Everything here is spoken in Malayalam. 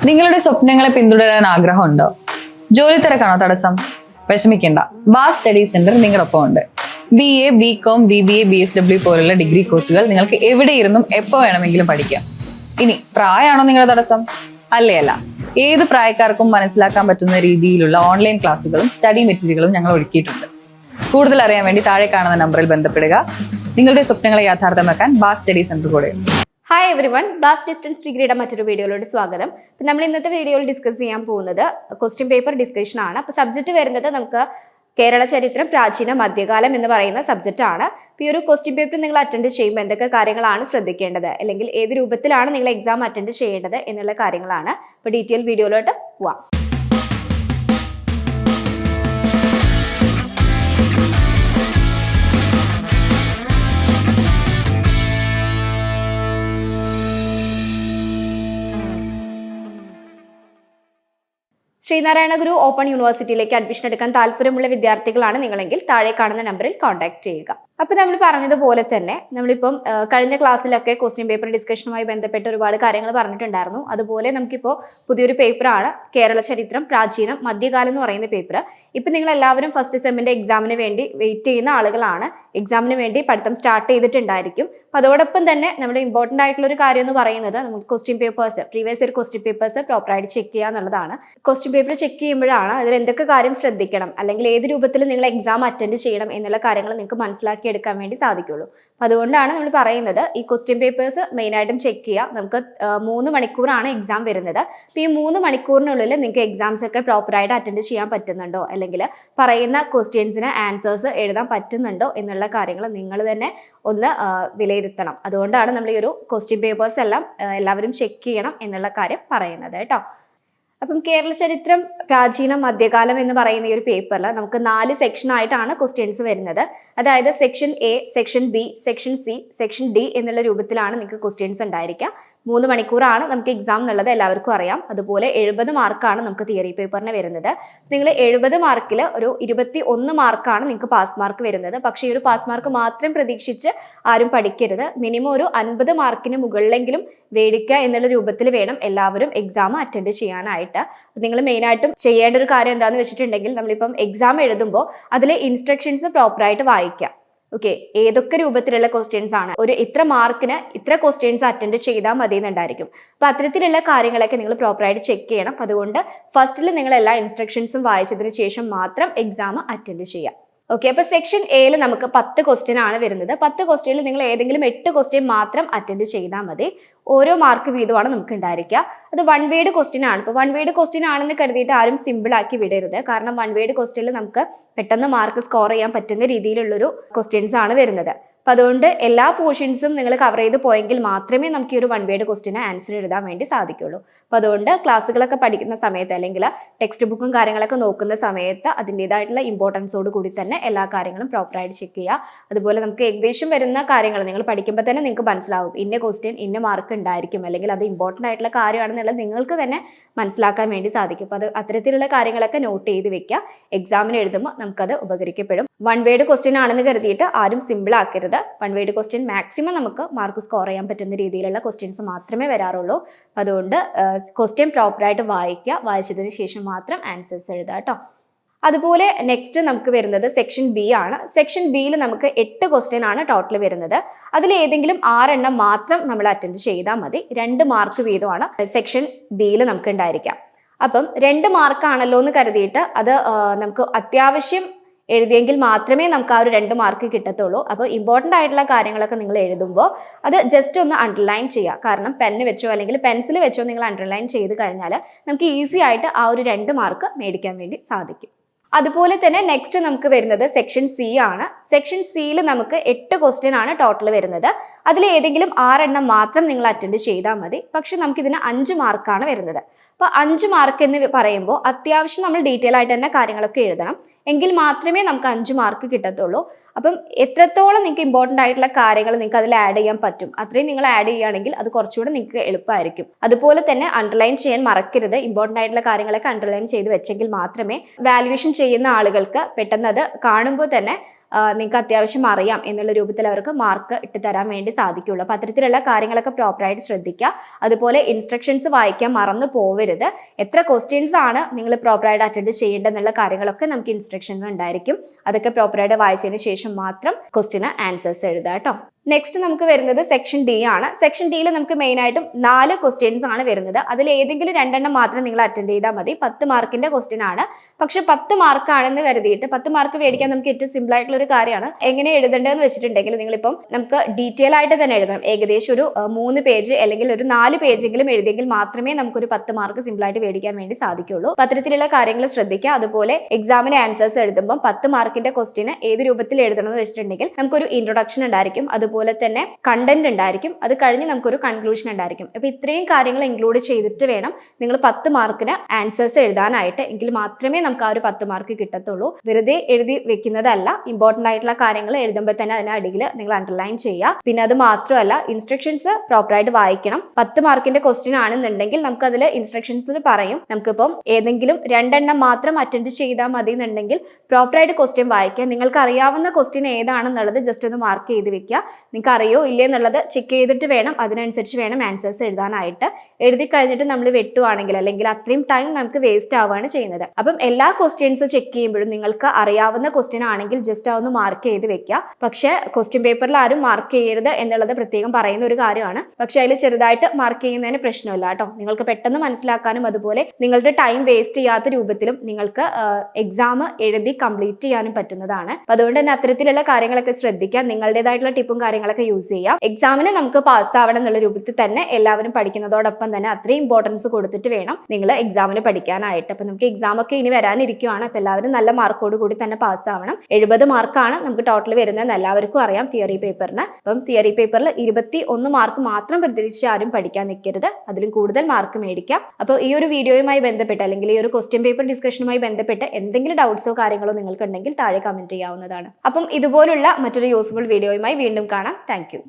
നിങ്ങളുടെ സ്വപ്നങ്ങളെ പിന്തുടരാൻ ആഗ്രഹമുണ്ടോ? ജോലി തിരക്കാണോ തടസ്സം? വിഷമിക്കേണ്ട, ബാസ് സ്റ്റഡി സെന്റർ നിങ്ങളൊപ്പം ഉണ്ട്. BA, BCom, BBA, BSW പോലുള്ള ഡിഗ്രി കോഴ്സുകൾ നിങ്ങൾക്ക് എവിടെ ഇരുന്നും എപ്പോൾ വേണമെങ്കിലും പഠിക്കാം. ഇനി പ്രായമാണോ നിങ്ങളുടെ തടസ്സം? അല്ല, ഏത് പ്രായക്കാർക്കും മനസ്സിലാക്കാൻ പറ്റുന്ന രീതിയിലുള്ള ഓൺലൈൻ ക്ലാസ്സുകളും സ്റ്റഡി മെറ്റീരിയലുകളും ഞങ്ങൾ ഒരുക്കിയിട്ടുണ്ട്. കൂടുതൽ അറിയാൻ വേണ്ടി താഴെ കാണുന്ന നമ്പറിൽ ബന്ധപ്പെടുക. നിങ്ങളുടെ സ്വപ്നങ്ങളെ യാഥാർത്ഥ്യമാക്കാൻ ബാസ് സ്റ്റഡി സെന്റർ കൂടെ. Hi everyone, Baas distance ഡിഗ്രിയുടെ മറ്റൊരു വീഡിയോയിലോട്ട് സ്വാഗതം. അപ്പം നമ്മൾ ഇന്നത്തെ വീഡിയോയിൽ ഡിസ്കസ് ചെയ്യാൻ പോകുന്നത് ക്വസ്റ്റ്യൻ പേപ്പർ ഡിസ്കഷൻ ആണ്. അപ്പോൾ സബ്ജക്റ്റ് വരുന്നത് നമുക്ക് കേരള ചരിത്രം, പ്രാചീന, മധ്യകാലം എന്ന് പറയുന്ന സബ്ജക്റ്റ് ആണ്. അപ്പോൾ ഈ ഒരു ക്വസ്റ്റ്യൻ പേപ്പർ നിങ്ങൾ അറ്റൻഡ് ചെയ്യുമ്പോൾ എന്തൊക്കെ കാര്യങ്ങളാണ് ശ്രദ്ധിക്കേണ്ടത്, അല്ലെങ്കിൽ ഏത് രൂപത്തിലാണ് നിങ്ങൾ എക്സാം അറ്റൻഡ് ചെയ്യേണ്ടത് എന്നുള്ള കാര്യങ്ങളാണ്. അപ്പോൾ ഡീറ്റെയിൽ വീഡിയോയിലോട്ട് പോവാം. ശ്രീനാരായണ ഗുരു ഓപ്പൺ യൂണിവേഴ്സിറ്റിയിലേക്ക് അഡ്മിഷൻ എടുക്കാൻ താല്പര്യമുള്ള വിദ്യാർത്ഥികളാണ് നിങ്ങളെങ്കിൽ താഴെ കാണുന്ന നമ്പറിൽ കോൺടാക്ട് ചെയ്യുക. അപ്പോൾ നമ്മൾ പറഞ്ഞതുപോലെ തന്നെ നമ്മളിപ്പം കഴിഞ്ഞ ക്ലാസ്സിലൊക്കെ ക്വസ്റ്റ്യൻ പേപ്പർ ഡിസ്കഷനുമായി ബന്ധപ്പെട്ട് ഒരുപാട് കാര്യങ്ങൾ പറഞ്ഞിട്ടുണ്ടായിരുന്നു. അതുപോലെ നമുക്കിപ്പോൾ പുതിയൊരു പേപ്പറാണ് കേരള ചരിത്രം, പ്രാചീനം, മധ്യകാലം എന്ന് പറയുന്ന പേപ്പർ. ഇപ്പം നിങ്ങൾ എല്ലാവരും ഫസ്റ്റ് സെമ്മിൻ്റെ എക്സാമിന് വേണ്ടി വെയിറ്റ് ചെയ്യുന്ന ആളുകളാണ്. എക്സാമിന് വേണ്ടി പഠിത്തം സ്റ്റാർട്ട് ചെയ്തിട്ടുണ്ടായിരിക്കും. അപ്പോൾ അതോടൊപ്പം തന്നെ നമ്മുടെ ഇമ്പോർട്ടൻ്റ് ആയിട്ടുള്ള ഒരു കാര്യം എന്ന് പറയുന്നത് നമുക്ക് question papers, previous year question papers പ്രോപ്പറായിട്ട് ചെക്ക് ചെയ്യുക എന്നുള്ളതാണ്. ക്വസ്റ്റ്യൻ പേപ്പർ ചെക്ക് ചെയ്യുമ്പോഴാണ് അതിൽ എന്തൊക്കെ കാര്യം ശ്രദ്ധിക്കണം, അല്ലെങ്കിൽ ഏത് രൂപത്തിൽ നിങ്ങൾ എക്സാം അറ്റൻഡ് ചെയ്യണം എന്നുള്ള കാര്യങ്ങൾ നിങ്ങൾക്ക് മനസ്സിലാക്കി എടുക്കാൻ വേണ്ടി സാധിക്കുള്ളൂ. അപ്പോൾ അതുകൊണ്ടാണ് നമ്മൾ പറയുന്നത് ഈ ക്വസ്റ്റ്യൻ പേപ്പേഴ്സ് മെയിനായിട്ടും ചെക്ക് ചെയ്യുക. നമുക്ക് 3 മണിക്കൂറാണ് എക്സാം വരുന്നത്. അപ്പോൾ ഈ 3 മണിക്കൂറിനുള്ളിൽ നിങ്ങൾക്ക് എക്സാംസ് ഒക്കെ പ്രോപ്പറായിട്ട് അറ്റൻഡ് ചെയ്യാൻ പറ്റുന്നുണ്ടോ, അല്ലെങ്കിൽ പറയുന്ന ക്വസ്റ്റ്യൻസിന് ആൻസേഴ്സ് എഴുതാൻ പറ്റുന്നുണ്ടോ എന്നുള്ള കാര്യങ്ങൾ നിങ്ങൾ തന്നെ ഒന്ന് വിലയിരുത്തണം. അതുകൊണ്ടാണ് നമ്മൾ ഈ ഒരു ക്വസ്റ്റ്യൻ പേപ്പേഴ്സ് എല്ലാം എല്ലാവരും ചെക്ക് ചെയ്യണം എന്നുള്ള കാര്യം പറയുന്നത് കേട്ടോ. അപ്പം കേരള ചരിത്രം, പ്രാചീനം, മധ്യകാലം എന്ന് പറയുന്ന ഈ ഒരു പേപ്പറിൽ നമുക്ക് 4 സെക്ഷനായിട്ടാണ് ക്വസ്റ്റ്യൻസ് വരുന്നത്. അതായത് section A, section B, section C, section D എന്നുള്ള രൂപത്തിലാണ് നിങ്ങൾക്ക് ക്വസ്റ്റ്യൻസ് ഉണ്ടായിരിക്കുക. 3 മണിക്കൂറാണ് നമുക്ക് എക്സാം എന്നുള്ളത് എല്ലാവർക്കും അറിയാം. അതുപോലെ 70 മാർക്കാണ് നമുക്ക് തിയറി പേപ്പറിന് വരുന്നത്. നിങ്ങൾ 70 മാർക്കിൽ ഒരു 21 മാർക്കാണ് നിങ്ങൾക്ക് പാസ് മാർക്ക് വരുന്നത്. പക്ഷേ ഈ ഒരു പാസ് മാർക്ക് മാത്രം പ്രതീക്ഷിച്ച് ആരും പഠിക്കരുത്. മിനിമം ഒരു 50 മാർക്കിന് മുകളിലെങ്കിലും മേടിക്കുക എന്നുള്ള രൂപത്തിൽ വേണം എല്ലാവരും എക്സാം അറ്റൻഡ് ചെയ്യാനായിട്ട്. നിങ്ങൾ മെയിനായിട്ടും ചെയ്യേണ്ട ഒരു കാര്യം എന്താണെന്ന് വെച്ചിട്ടുണ്ടെങ്കിൽ, നമ്മളിപ്പം എക്സാം എഴുതുമ്പോൾ അതിൽ ഇൻസ്ട്രക്ഷൻസ് പ്രോപ്പറായിട്ട് വായിക്കുക. ഓക്കെ, ഏതൊക്കെ രൂപത്തിലുള്ള ക്വസ്റ്റ്യൻസ് ആണ്, ഒരു ഇത്ര മാർക്കിന് ഇത്ര ക്വസ്റ്റ്യൻസ് അറ്റൻഡ് ചെയ്താൽ മതി എന്നുണ്ടായിരിക്കും. അപ്പോൾ അത്തരത്തിലുള്ള കാര്യങ്ങളൊക്കെ നിങ്ങൾ പ്രോപ്പറായിട്ട് ചെക്ക് ചെയ്യണം. അതുകൊണ്ട് ഫസ്റ്റിൽ നിങ്ങൾ എല്ലാ ഇൻസ്ട്രക്ഷൻസും വായിച്ചതിന് ശേഷം മാത്രം എക്സാം അറ്റൻഡ് ചെയ്യാം. ഓക്കെ, അപ്പോൾ സെക്ഷൻ എയിൽ നമുക്ക് 10 ക്വസ്റ്റ്യൻ ആണ് വരുന്നത്. 10 ക്വസ്റ്റ്യനിൽ നിങ്ങൾ ഏതെങ്കിലും 8 ക്വസ്റ്റ്യൻ മാത്രം അറ്റൻഡ് ചെയ്താൽ മതി. ഓരോ മാർക്ക് വീതമാണ് നമുക്ക് ഉണ്ടായിരിക്കുക. അത് 1 വേർഡ് ക്വസ്റ്റ്യൻ ആണ്. ഇപ്പോൾ 1 വേർഡ് ക്വസ്റ്റ്യൻ ആണെന്ന് കരുതിയിട്ട് ആരും സിമ്പിൾ ആക്കി വിടരുത്. കാരണം 1 വേർഡ് ക്വസ്റ്റ്യനിൽ നമുക്ക് പെട്ടെന്ന് മാർക്ക് സ്കോർ ചെയ്യാൻ പറ്റുന്ന രീതിയിലുള്ളൊരു ക്വസ്റ്റ്യൻസ് ആണ് വരുന്നത്. അപ്പം അതുകൊണ്ട് എല്ലാ പോർഷൻസും നിങ്ങൾ കവർ ചെയ്ത് പോയെങ്കിൽ മാത്രമേ നമുക്ക് ഈ ഒരു 1 വേർഡ് ക്വസ്റ്റ്യന് ആൻസർ എഴുതാൻ വേണ്ടി സാധിക്കുള്ളൂ. അപ്പോൾ അതുകൊണ്ട് ക്ലാസ്സുകളൊക്കെ പഠിക്കുന്ന സമയത്ത്, അല്ലെങ്കിൽ ടെക്സ്റ്റ് ബുക്കും കാര്യങ്ങളൊക്കെ നോക്കുന്ന സമയത്ത് അതിൻ്റെതായിട്ടുള്ള ഇമ്പോർട്ടൻസോട് കൂടി തന്നെ എല്ലാ കാര്യങ്ങളും പ്രോപ്പറായിട്ട് ചെക്ക് ചെയ്യുക. അതുപോലെ നമുക്ക് ഏകദേശം വരുന്ന കാര്യങ്ങൾ നിങ്ങൾ പഠിക്കുമ്പോൾ തന്നെ നിങ്ങൾക്ക് മനസ്സിലാവും ഇന്ന ക്വസ്റ്റ്യൻ ഇന്ന മാർക്ക് ഉണ്ടായിരിക്കും, അല്ലെങ്കിൽ അത് ഇമ്പോർട്ടൻ്റ് ആയിട്ടുള്ള കാര്യമാണെന്നുള്ളത് നിങ്ങൾക്ക് തന്നെ മനസ്സിലാക്കാൻ വേണ്ടി സാധിക്കും. അപ്പോൾ അത് അത്തരത്തിലുള്ള കാര്യങ്ങളൊക്കെ നോട്ട് ചെയ്ത് വെക്കുക. എക്സാമിന് എഴുതുമ്പോൾ നമുക്കത് ഉപകരിക്കപ്പെടും. 1 വേർഡ് ക്വസ്റ്റ്യൻ ആണെന്ന് കരുതിയിട്ട് ആരും സിമ്പിൾ ആക്കരുത്. 1 വേർഡ് ക്വസ്റ്റ്യൻ മാക്സിമം നമുക്ക് മാർക്ക് സ്കോർ ചെയ്യാൻ പറ്റുന്ന രീതിയിലുള്ള ക്വസ്റ്റ്യൻസ് മാത്രമേ വരാറുള്ളൂ. അതുകൊണ്ട് ക്വസ്റ്റ്യൻ പ്രോപ്പറായിട്ട് വായിക്കുക. വായിച്ചതിന് ശേഷം മാത്രം ആൻസേഴ്സ് എഴുതുക കേട്ടോ. അതുപോലെ നെക്സ്റ്റ് നമുക്ക് വരുന്നത് സെക്ഷൻ B ആണ്. സെക്ഷൻ Bയിൽ നമുക്ക് 8 ക്വസ്റ്റ്യൻ ആണ് ടോട്ടൽ വരുന്നത്. അതിൽ ഏതെങ്കിലും 6 എണ്ണം മാത്രം നമ്മൾ അറ്റൻഡ് ചെയ്താൽ മതി. 2 മാർക്ക് വീതമാണ് സെക്ഷൻ Bയിൽ നമുക്ക് ഉണ്ടായിരിക്കാം. അപ്പം 2 മാർക്കാണല്ലോ എന്ന് കരുതിയിട്ട് അത് നമുക്ക് അത്യാവശ്യം എഴുതിയെങ്കിൽ മാത്രമേ നമുക്ക് ആ ഒരു 2 മാർക്ക് കിട്ടത്തുള്ളൂ. അപ്പോൾ ഇമ്പോർട്ടൻ്റ് ആയിട്ടുള്ള കാര്യങ്ങളൊക്കെ നിങ്ങൾ എഴുതുമ്പോൾ അത് ജസ്റ്റ് ഒന്ന് അണ്ടർലൈൻ ചെയ്യുക. കാരണം പെന്ന് വെച്ചോ അല്ലെങ്കിൽ പെൻസിൽ വെച്ചോ നിങ്ങൾ അണ്ടർലൈൻ ചെയ്ത് കഴിഞ്ഞാൽ നമുക്ക് ഈസി ആയിട്ട് ആ ഒരു 2 മാർക്ക് മേടിക്കാൻ വേണ്ടി സാധിക്കും. അതുപോലെ തന്നെ നെക്സ്റ്റ് നമുക്ക് വരുന്നത് സെക്ഷൻ C ആണ്. സെക്ഷൻ Cയിൽ നമുക്ക് 8 ക്വസ്റ്റ്യൻ ആണ് ടോട്ടൽ വരുന്നത്. അതിൽ ഏതെങ്കിലും 6 എണ്ണം മാത്രം നിങ്ങൾ അറ്റൻഡ് ചെയ്താൽ മതി. പക്ഷെ നമുക്കിതിന് 5 മാർക്കാണ് വരുന്നത്. അപ്പോൾ 5 മാർക്ക് എന്ന് പറയുമ്പോൾ അത്യാവശ്യം നമ്മൾ ഡീറ്റെയിൽ ആയിട്ട് തന്നെ കാര്യങ്ങളൊക്കെ എഴുതണം. എങ്കിൽ മാത്രമേ നമുക്ക് 5 മാർക്ക് കിട്ടത്തുള്ളൂ. അപ്പം എത്രത്തോളം നിങ്ങൾക്ക് ഇമ്പോർട്ടൻ്റ് ആയിട്ടുള്ള കാര്യങ്ങൾ നിങ്ങൾക്ക് അതിൽ ആഡ് ചെയ്യാൻ പറ്റും, അത്രയും നിങ്ങൾ ആഡ് ചെയ്യുകയാണെങ്കിൽ അത് കുറച്ചുകൂടെ നിങ്ങൾക്ക് എളുപ്പമായിരിക്കും. അതുപോലെ തന്നെ അണ്ടർലൈൻ ചെയ്യാൻ മറക്കരുത്. ഇമ്പോർട്ടൻ്റ് ആയിട്ടുള്ള കാര്യങ്ങളൊക്കെ അണ്ടർലൈൻ ചെയ്ത് വെച്ചെങ്കിൽ മാത്രമേ വാല്യുവേഷൻ ചെയ്യുന്ന ആളുകൾക്ക് പെട്ടെന്ന് അത് കാണുമ്പോൾ തന്നെ നിങ്ങൾക്ക് അത്യാവശ്യം അറിയാം എന്നുള്ള രൂപത്തിൽ അവർക്ക് മാർക്ക് ഇട്ട് തരാൻ വേണ്ടി സാധിക്കുള്ളൂ. അപ്പോൾ അത്തരത്തിലുള്ള കാര്യങ്ങളൊക്കെ പ്രോപ്പറായിട്ട് ശ്രദ്ധിക്കുക. അതുപോലെ ഇൻസ്ട്രക്ഷൻസ് വായിക്കാൻ മറന്നു പോവരുത്. എത്ര ക്വസ്റ്റ്യൻസ് ആണ് നിങ്ങൾ പ്രോപ്പറായിട്ട് അറ്റൻഡ് ചെയ്യേണ്ടതെന്നുള്ള കാര്യങ്ങളൊക്കെ നമുക്ക് ഇൻസ്ട്രക്ഷനിൽ ഉണ്ടായിരിക്കും. അതൊക്കെ പ്രോപ്പറായിട്ട് വായിച്ചതിന് ശേഷം മാത്രം ക്വസ്റ്റ്യന് ആൻസേഴ്സ് എഴുതുക കേട്ടോ. നെക്സ്റ്റ് നമുക്ക് വരുന്നത് സെക്ഷൻ ഡി ആണ്. സെക്ഷൻ ഡിയിൽ നമുക്ക് മെയിൻ ആയിട്ടും 4 ക്വസ്റ്റ്യൻസ് ആണ് വരുന്നത്. അതിൽ ഏതെങ്കിലും 2 എണ്ണം മാത്രം നിങ്ങൾ അറ്റൻഡ് ചെയ്താൽ മതി. 10 മാർക്കിന്റെ ക്വസ്റ്റ്യൻ ആണ്. പക്ഷെ 10 മാർക്ക് ആണെന്ന് കരുതിയിട്ട് 10 മാർക്ക് മേടിക്കാൻ നമുക്ക് ഏറ്റവും സിമ്പിൾ ആയിട്ടുള്ള ഒരു കാര്യമാണ്. എങ്ങനെ എഴുതേണ്ടതെന്ന് വെച്ചിട്ടുണ്ടെങ്കിൽ നിങ്ങളിപ്പം നമുക്ക് ഡീറ്റെയിൽ ആയിട്ട് തന്നെ എഴുതണം. ഏകദേശം ഒരു 3 പേജ് അല്ലെങ്കിൽ ഒരു 4 പേജെങ്കിലും എഴുതിയെങ്കിൽ മാത്രമേ നമുക്കൊരു 10 മാർക്ക് സിമ്പിൾ ആയിട്ട് മേടിക്കാൻ വേണ്ടി സാധിക്കുള്ളൂ. അത്തരത്തിലുള്ള കാര്യങ്ങൾ ശ്രദ്ധിക്കുക. അതുപോലെ എക്സാമിന് ആൻസേഴ്സ് എഴുതുമ്പോൾ 10 മാർക്കിന്റെ ക്വസ്റ്റ്യന് ഏത് രൂപത്തിൽ എഴുതണം എന്ന് വെച്ചിട്ടുണ്ടെങ്കിൽ നമുക്കൊരു ഇൻട്രൊഡക്ഷൻ ഉണ്ടായിരിക്കും. അതുപോലെ തന്നെ കണ്ടന്റ് ഉണ്ടായിരിക്കും. അത് കഴിഞ്ഞ് നമുക്കൊരു കൺക്ലൂഷൻ ഉണ്ടായിരിക്കും. അപ്പൊ ഇത്രയും കാര്യങ്ങൾ ഇൻക്ലൂഡ് ചെയ്തിട്ട് വേണം നിങ്ങൾ 10 മാർക്കിന് ആൻസേഴ്സ് എഴുതാനായിട്ട്. എങ്കിൽ മാത്രമേ നമുക്ക് ആ ഒരു 10 മാർക്ക് കിട്ടത്തുള്ളൂ. വെറുതെ എഴുതി വെക്കുന്നതല്ല. ഇമ്പോർട്ടന്റ് ആയിട്ടുള്ള കാര്യങ്ങൾ എഴുതുമ്പോൾ തന്നെ അതിന് അടിയിൽ നിങ്ങൾ അണ്ടർലൈൻ ചെയ്യുക. പിന്നെ അത് മാത്രമല്ല ഇൻസ്ട്രക്ഷൻസ് പ്രോപ്പറായിട്ട് വായിക്കണം. 10 മാർക്കിന്റെ ക്വസ്റ്റ്യൻ ആണെന്നുണ്ടെങ്കിൽ നമുക്ക് അതിൽ ഇൻസ്ട്രക്ഷൻസിൽ പറയും നമുക്കിപ്പം ഏതെങ്കിലും 2 എണ്ണം മാത്രം അറ്റൻഡ് ചെയ്താൽ മതി എന്നുണ്ടെങ്കിൽ പ്രോപ്പറായിട്ട് ക്വസ്റ്റ്യൻ വായിക്കുക. നിങ്ങൾക്ക് അറിയാവുന്ന ക്വസ്റ്റ്യൻ ഏതാണെന്നുള്ളത് ജസ്റ്റ് ഒന്ന് മാർക്ക് ചെയ്ത് വെക്കുക. നിങ്ങൾക്ക് അറിയോ ഇല്ലേ എന്നുള്ളത് ചെക്ക് ചെയ്തിട്ട് വേണം അതിനനുസരിച്ച് വേണം ആൻസേഴ്സ് എഴുതാനായിട്ട്. എഴുതി കഴിഞ്ഞിട്ട് നമ്മൾ വെട്ടുവാണെങ്കിൽ അല്ലെങ്കിൽ അത്രയും ടൈം നമുക്ക് വേസ്റ്റ് ആവുകയാണ് ചെയ്യുന്നത്. അപ്പം എല്ലാ ക്വസ്റ്റ്യൻസ് ചെക്ക് ചെയ്യുമ്പോഴും നിങ്ങൾക്ക് അറിയാവുന്ന ക്വസ്റ്റ്യൻ ആണെങ്കിൽ ജസ്റ്റ് അതൊന്ന് മാർക്ക് ചെയ്ത് വെക്കുക. പക്ഷെ ക്വസ്റ്റ്യൻ പേപ്പറിൽ ആരും മാർക്ക് ചെയ്യരുത് എന്നുള്ളത് പ്രത്യേകം പറയുന്ന ഒരു കാര്യമാണ്. പക്ഷെ അതിൽ ചെറുതായിട്ട് മാർക്ക് ചെയ്യുന്നതിന് പ്രശ്നമില്ല കേട്ടോ. നിങ്ങൾക്ക് പെട്ടെന്ന് മനസ്സിലാക്കാനും അതുപോലെ നിങ്ങളുടെ ടൈം വേസ്റ്റ് ചെയ്യാത്ത രൂപത്തിലും നിങ്ങൾക്ക് എക്സാം എഴുതി കംപ്ലീറ്റ് ചെയ്യാനും പറ്റുന്നതാണ്. അപ്പൊ അതുകൊണ്ട് തന്നെ അത്തരത്തിലുള്ള കാര്യങ്ങളൊക്കെ ശ്രദ്ധിക്കുക. നിങ്ങളുടേതായിട്ടുള്ള ടിപ്പും കാര്യങ്ങളൊക്കെ യൂസ് ചെയ്യാം. എക്സാമിന് നമുക്ക് പാസ് ആവണം എന്നുള്ള രൂപത്തിൽ തന്നെ എല്ലാവരും പഠിക്കുന്നതോടൊപ്പം തന്നെ അത്രയും ഇമ്പോർട്ടൻസ് കൊടുത്തിട്ട് വേണം നിങ്ങൾ എക്സാമിന് പഠിക്കാനായിട്ട്. അപ്പൊ നമുക്ക് എക്സാം ഒക്കെ ഇനി വരാനിരിക്കുവാണ്. അപ്പൊ എല്ലാവരും നല്ല മാർക്കോട് കൂടി തന്നെ പാസ് ആവണം. 70 മാർക്കാണ് നമുക്ക് ടോട്ടൽ വരുന്നത് എല്ലാവർക്കും അറിയാം തിയറി പേപ്പറിന്. അപ്പം തിയറി പേപ്പറിൽ 21 മാർക്ക് മാത്രം പ്രതീക്ഷിച്ച് ആരും പഠിക്കാൻ നിൽക്കരുത്. അതിലും കൂടുതൽ മാർക്ക് മേടിക്കാം. അപ്പോൾ ഈ ഒരു വീഡിയോയുമായി ബന്ധപ്പെട്ട് അല്ലെങ്കിൽ ഈ ഒരു ക്വസ്റ്റ്യൻ പേപ്പർ ഡിസ്കഷനുമായി ബന്ധപ്പെട്ട് എന്തെങ്കിലും ഡൗട്ട്സോ കാര്യങ്ങളോ നിങ്ങൾക്ക് ഉണ്ടെങ്കിൽ താഴെ കമന്റ് ചെയ്യാവുന്നതാണ്. അപ്പം ഇതുപോലുള്ള മറ്റൊരു യൂസ്ഫുൾ വീഡിയോയുമായി വീണ്ടും കാണാം. Thank you.